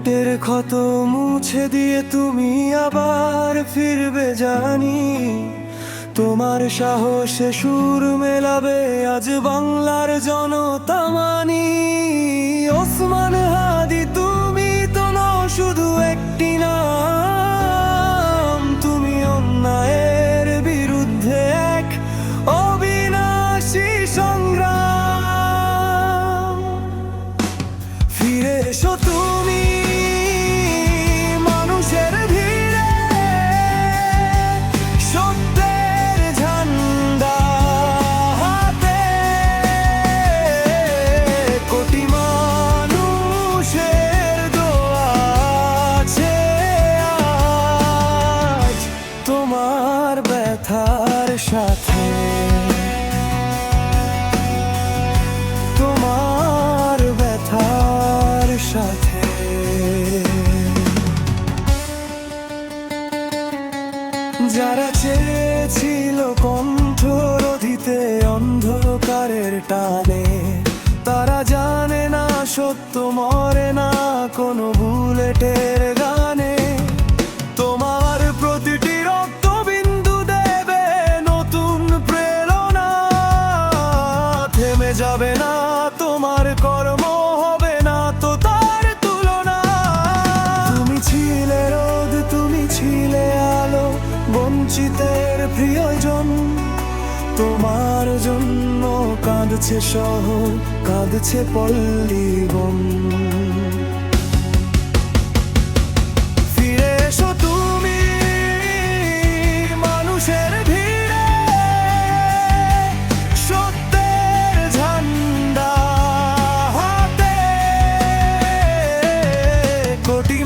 বুলেটের ক্ষত মুছে দিয়ে তুমি আবার ফিরবে জানি। তোমার সাহসে সুর মেলাবে আজ বাংলার জনতা মানি। ওসমান হাদি তুমি তো নও শুধু একটি নাম, তুমি অন্যায়ের বিরুদ্ধে এক অবিনাশী সংগ্রাম। ফিরে এসো তুমি মানুষের ভিড়ে, সত্যের ঝান্ডা হাতে। কোটি মানুষের দোয়া আছে আজ তোমার ব্যথার সাথে, তোমার ব্যথার সাথে। যারা চেয়েছিল কণ্ঠ রোধিতে অন্ধকারের টানে, তারা জানে না সত্য মরে না কোনো বুলেটের গানে। তোমার প্রতিটি রক্তবিন্দু দেবে নতুন প্রেরণা, থেমে যাবে না তোমার কর্ম, হবে না তো তার তুলনা। তুমি ছিলে রোদ, তুমি ছিলে আলো, বঞ্চিতের প্রিয়জন। তোমার জন্য কাঁদছে শহর, কাঁদছে পল্লী বন। ফিরে এসো তুমি মানুষের ভিড়ে, সত্যের ঝান্ডা হাতে। কোটি